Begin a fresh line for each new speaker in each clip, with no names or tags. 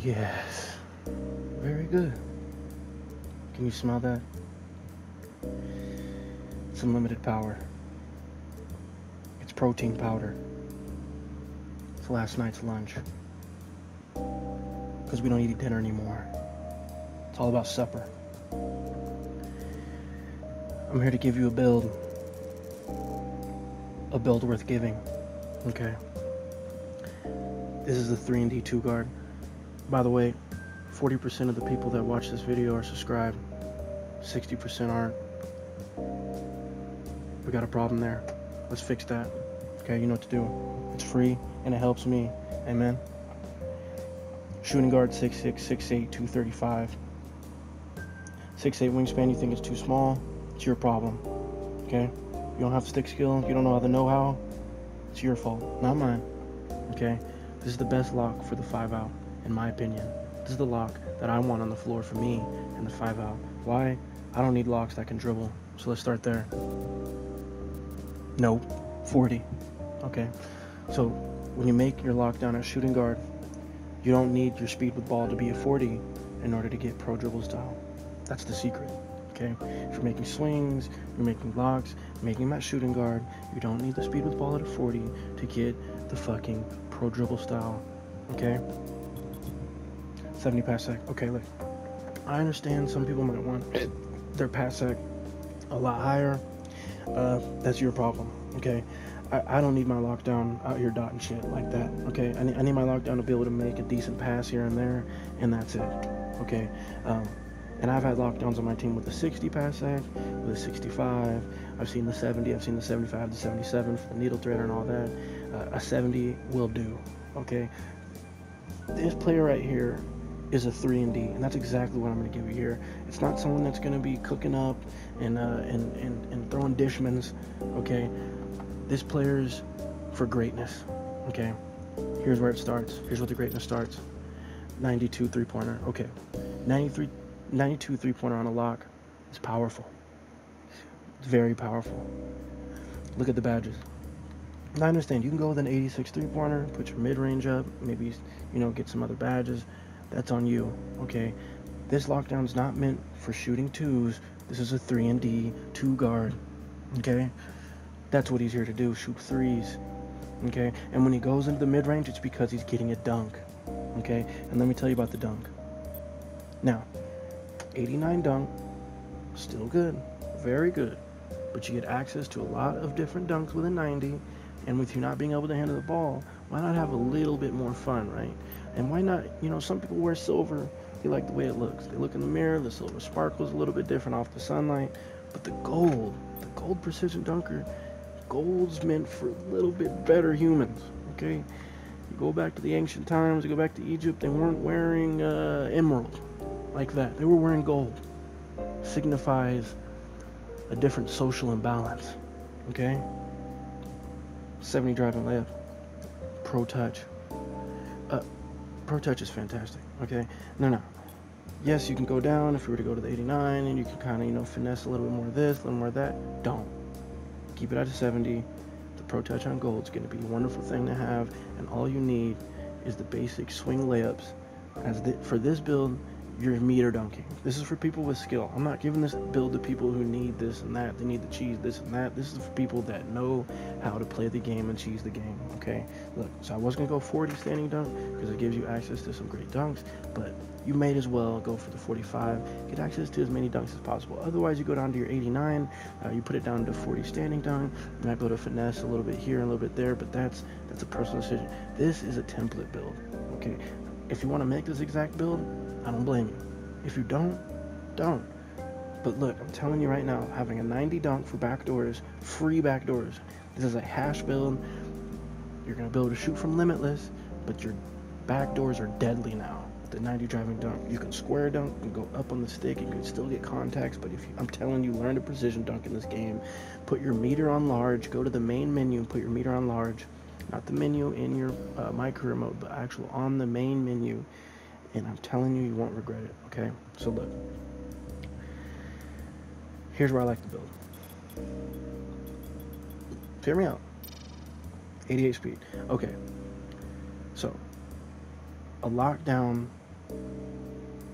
Yes. Very good. Can you smell that? It's unlimited power. It's protein powder. It's last night's lunch. Because we don't eat dinner anymore. It's all about supper. I'm here to give you a build worth giving. Okay. This is the 3&D 2 guard. By the way, 40% of the people that watch this video are subscribed. 60% aren't. We got a problem there. Let's fix that. Okay, you know what to do. It's free and it helps me. Amen. Shooting guard 6'6", 6'8", 235. 6'8" wingspan, you think it's too small? It's your problem. Okay? You don't have stick skill, you don't know how the know-how, it's your fault, not mine. Okay? This is the best lock for the 5-out, in my opinion. This is the lock that I want on the floor for me in the 5-out. Why? I don't need locks that can dribble. So let's start there. No, 40. Okay? So when you make your lockdown at shooting guard, you don't need your speed with ball to be a 40 in order to get pro dribble style. That's the secret. Okay? If you're making swings, you're making locks, making that shooting guard, you don't need the speed with ball at a 40 to get the fucking pro dribble style. Okay? 70 pass sec. Okay, look. I understand some people might want their pass sec a lot higher. That's your problem. Okay? I don't need my lockdown out here dotting shit like that. Okay? I need my lockdown to be able to make a decent pass here and there, and that's it. Okay? And I've had lockdowns on my team with a 60 pass sec, with a 65. I've seen the 70, I've seen the 75, the 77 for the needle threader and all that. A 70 will do. Okay? This player right here is a 3&D, and that's exactly what I'm going to give you here. It's not someone that's going to be cooking up and throwing dishmans. Okay? This player's for greatness. Okay? Here's where it starts. Here's where the greatness starts. 92 three-pointer. Okay. 92 three-pointer on a lock is powerful. It's very powerful. Look at the badges. And I understand you can go with an 86 three-pointer, put your mid-range up, maybe, you know, get some other badges. That's on you. Okay? This lockdown's not meant for shooting twos. This is a 3&D 2 guard. Okay? That's what he's here to do, shoot threes. Okay? And when he goes into the mid-range, it's because he's getting a dunk. Okay? And let me tell you about the dunk. Now, 89 dunk, still good, very good. But you get access to a lot of different dunks with a 90, and with you not being able to handle the ball, why not have a little bit more fun, right? And why not, you know, some people wear silver, they like the way it looks. They look in the mirror, the silver sparkles a little bit different off the sunlight, but the gold precision dunker, gold's meant for a little bit better humans, okay? You go back to the ancient times, you go back to Egypt, they weren't wearing emerald like that. They were wearing gold. Signifies a different social imbalance, okay? 70 driving layup. Pro touch. Pro touch is fantastic, okay? No. Yes, you can go down if you were to go to the 89 and you can kind of, you know, finesse a little bit more of this, a little more of that. Don't. Keep it at a 70. The pro touch on gold is going to be a wonderful thing to have, and all you need is the basic swing layups. For this build, you're meter dunking. This is for people with skill. I'm not giving this build to people who need this and that. They need to cheese this and that. This is for people that know how to play the game and cheese the game, okay? Look, so I was going to go 40 standing dunk because it gives you access to some great dunks, but you might as well go for the 45. Get access to as many dunks as possible. Otherwise, you go down to your 89. You put it down to 40 standing dunk. You might be able to finesse a little bit here and a little bit there, but that's a personal decision. This is a template build, okay? If you want to make this exact build, I don't blame you. If you don't. But look, I'm telling you right now, having a 90 dunk for backdoors, free backdoors, this is a hash build. You're going to be able to shoot from limitless, but your backdoors are deadly now. The 90 driving dunk, you can square dunk and go up on the stick, you can still get contacts, but I'm telling you, learn to precision dunk in this game. Put your meter on large, go to the main menu and put your meter on large. Not the menu in your micro remote, but actual on the main menu. And I'm telling you, you won't regret it, okay? So look, here's where I like to build. Hear me out. 88 speed. Okay. So, a lockdown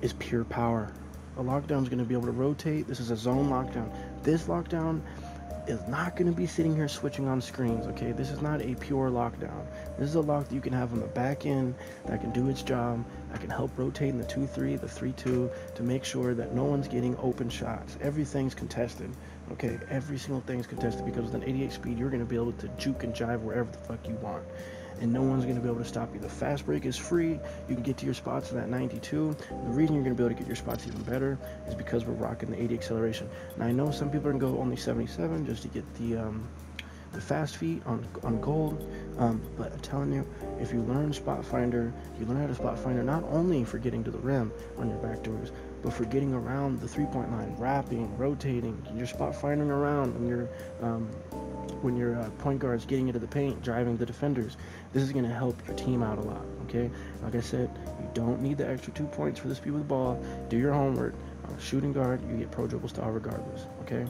is pure power. A lockdown is going to be able to rotate. This is a zone lockdown. This lockdown is not going to be sitting here switching on screens, okay? This is not a pure lockdown. This is a lock that you can have on the back end that can do its job, that can help rotate in the 2-3, the 3-2, to make sure that no one's getting open shots. Everything's contested, okay? Every single thing's contested, because with an 88 speed, you're going to be able to juke and jive wherever the fuck you want. And no one's going to be able to stop you. The fast break is free. You can get to your spots in that 92. The reason you're going to be able to get your spots even better is because we're rocking the 80 acceleration. Now, I know some people are going to go only 77 just to get the fast feet on gold, but I'm telling you, if you learn spot finder, you learn how to spot finder not only for getting to the rim on your backdoors, but for getting around the 3-point line, wrapping, rotating, you're spot finding around when your point guard's getting into the paint, driving the defenders. This is going to help your team out a lot, okay? Like I said, you don't need the extra 2 points for the speed with the ball. Do your homework. On a shooting guard, you get pro dribble style regardless, okay?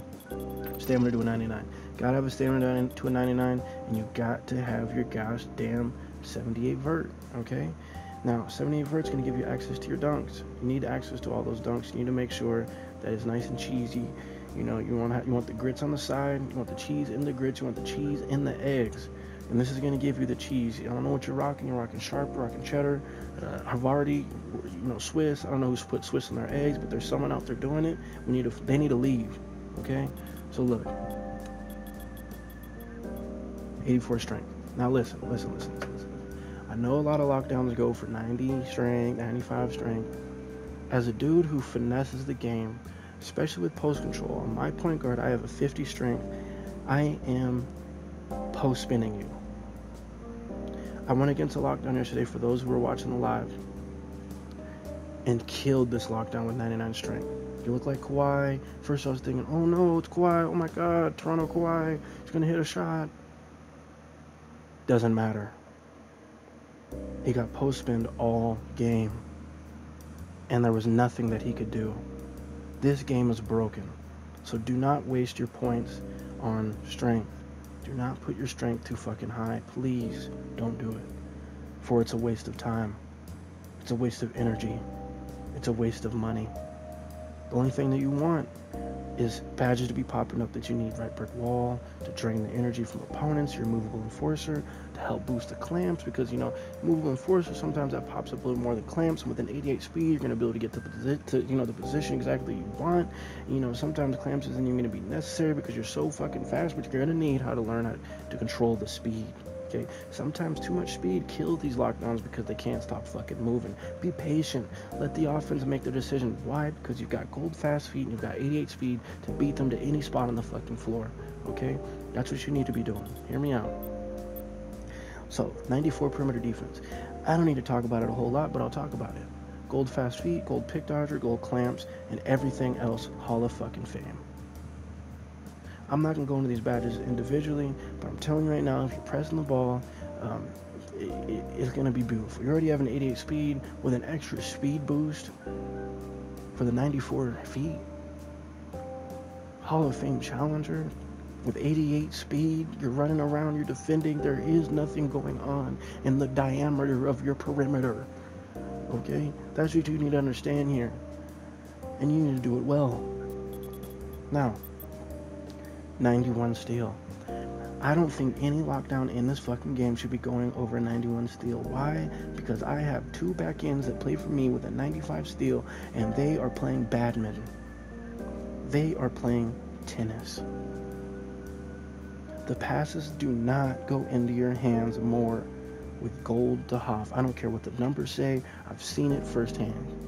Stamina to a 99. Gotta have a stamina to a 99, and you got to have your gosh damn 78 vert, okay? Now, 78 vert's going to give you access to your dunks. You need access to all those dunks. You need to make sure that it's nice and cheesy. You know, you want the grits on the side, you want the cheese in the grits, you want the cheese in the eggs. And this is going to give you the cheese. I don't know what you're rocking. You're rocking sharp, you're rocking cheddar, Havarti, Swiss. I don't know who's put Swiss in their eggs, but there's someone out there doing it. They need to leave, okay? So look, 84 strength. Now listen. I know a lot of lockdowns go for 90 strength, 95 strength. As a dude who finesses the game, especially with post control, on my point guard, I have a 50 strength. I am post spinning you. I went against a lockdown yesterday for those who were watching the live and killed this lockdown with 99 strength. You look like Kawhi. First I was thinking, oh no, it's Kawhi. Oh my God, Toronto Kawhi. He's going to hit a shot. Doesn't matter. He got post-spinned all game. And there was nothing that he could do. This game is broken. So do not waste your points on strength. Do not put your strength too fucking high. Please don't do it. For it's a waste of time. It's a waste of energy. It's a waste of money. The only thing that you want is badges to be popping up that you need right brick wall, to drain the energy from opponents, your movable enforcer, to help boost the clamps, because movable enforcer, sometimes that pops up a little more than clamps, and with an 88 speed you're going to be able to get to the position exactly you want. Sometimes clamps isn't even going to be necessary because you're so fucking fast, but you're going to need how to learn how to control the speed. Okay, sometimes too much speed kills these lockdowns because they can't stop fucking moving. Be patient. Let the offense make their decision. Why? Because you've got gold fast feet and you've got 88 speed to beat them to any spot on the fucking floor. Okay, that's what you need to be doing. Hear me out. So, 94 perimeter defense. I don't need to talk about it a whole lot, but I'll talk about it. Gold fast feet, gold pick dodger, gold clamps, and everything else Hall of fucking Fame. I'm not going to go into these badges individually, but I'm telling you right now, if you're pressing the ball, it's going to be beautiful. You already have an 88 speed with an extra speed boost for the 94 feet. Hall of Fame challenger with 88 speed. You're running around, you're defending. There is nothing going on in the diameter of your perimeter. Okay? That's what you need to understand here. And you need to do it well. Now, 91 steal. I don't think any lockdown in this fucking game should be going over 91 steal. Why? Because I have two back ends that play for me with a 95 steal, and they are playing badminton. They are playing tennis. The passes do not go into your hands more with gold to Hoff. I don't care what the numbers say. I've seen it firsthand.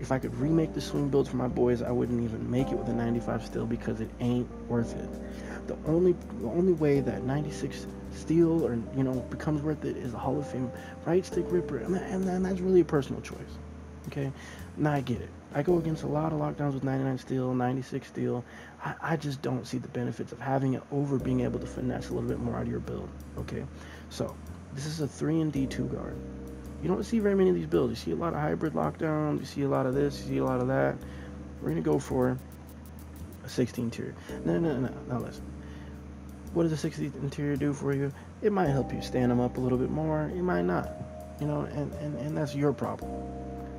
If I could remake the swing builds for my boys, I wouldn't even make it with a 95 steal because it ain't worth it. The only way that 96 steal or becomes worth it is a Hall of Fame right stick ripper, and that's really a personal choice. Okay, now I get it. I go against a lot of lockdowns with 99 steal, 96 steal. I just don't see the benefits of having it over being able to finesse a little bit more out of your build. Okay, so this is a 3 and D2 guard. You don't see very many of these builds. You see a lot of hybrid lockdowns. You see a lot of this. You see a lot of that. We're going to go for a 16 interior. No. Now listen. What does a 16 interior do for you? It might help you stand them up a little bit more. It might not. And that's your problem.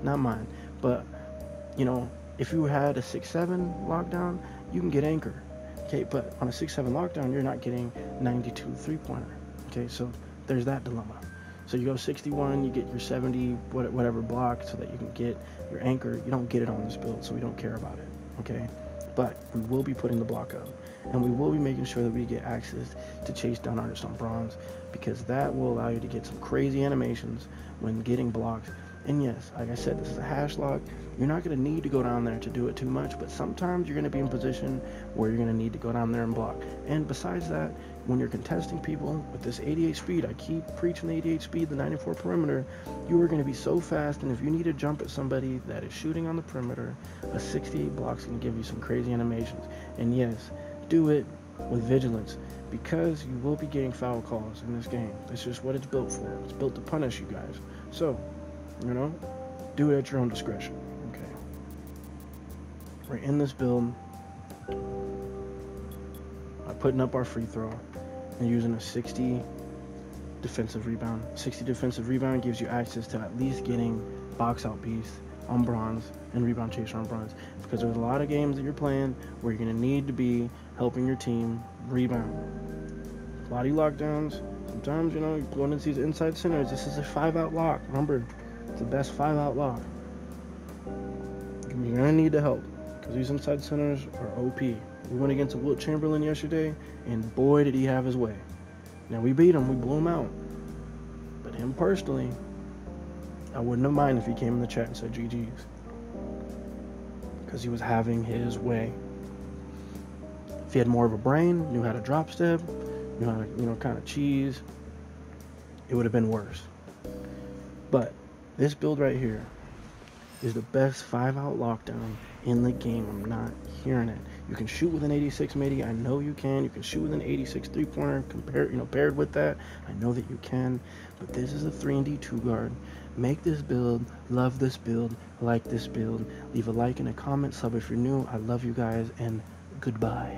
not mine. But, you know, if you had a 6-7 lockdown, you can get anchor. Okay, but on a 6-7 lockdown, you're not getting 92 three-pointer. Okay, so there's that dilemma. So you go 61, you get your 70, whatever block so that you can get your anchor. You don't get it on this build, so we don't care about it. Okay, but we will be putting the block up, and we will be making sure that we get access to chase down artists on bronze, because that will allow you to get some crazy animations when getting blocks. And yes, like I said, this is a hash lock. You're not going to need to go down there to do it too much, but sometimes you're going to be in position where you're going to need to go down there and block. And besides that, when you're contesting people with this 88 speed, I keep preaching the 88 speed, the 94 perimeter, you are going to be so fast, and if you need to jump at somebody that is shooting on the perimeter, a 68 block is going to give you some crazy animations. And yes, do it with vigilance, because you will be getting foul calls in this game. That's just what it's built for. It's built to punish you guys. So, you know, do it at your own discretion. Okay. We're in this build. I'm putting up our free throw and using a 60 defensive rebound. 60 defensive rebound gives you access to at least getting box out beast on bronze and rebound chaser on bronze, because there's a lot of games that you're playing where you're going to need to be helping your team rebound. A lot of lockdowns, sometimes, you know, you're going into these inside centers. This is a 5-out lock. Remember, it's the best 5-out lock. You're going to need the help, because these inside centers are OP. We went against Wilt Chamberlain yesterday, and boy, did he have his way. Now, we beat him. We blew him out. But him personally, I wouldn't have minded if he came in the chat and said GG's, because he was having his way. If he had more of a brain, knew how to drop step, knew how to, you know, kind of cheese, it would have been worse. But this build right here is the best 5-out lockdown in the game. I'm not hearing it. You can shoot with an 86 midi. I know you can. You can shoot with an 86 three-pointer paired with that. I know that you can. But this is a 3-and-D 2-guard. Make this build. Love this build. Like this build. Leave a like and a comment. Sub if you're new. I love you guys, and goodbye.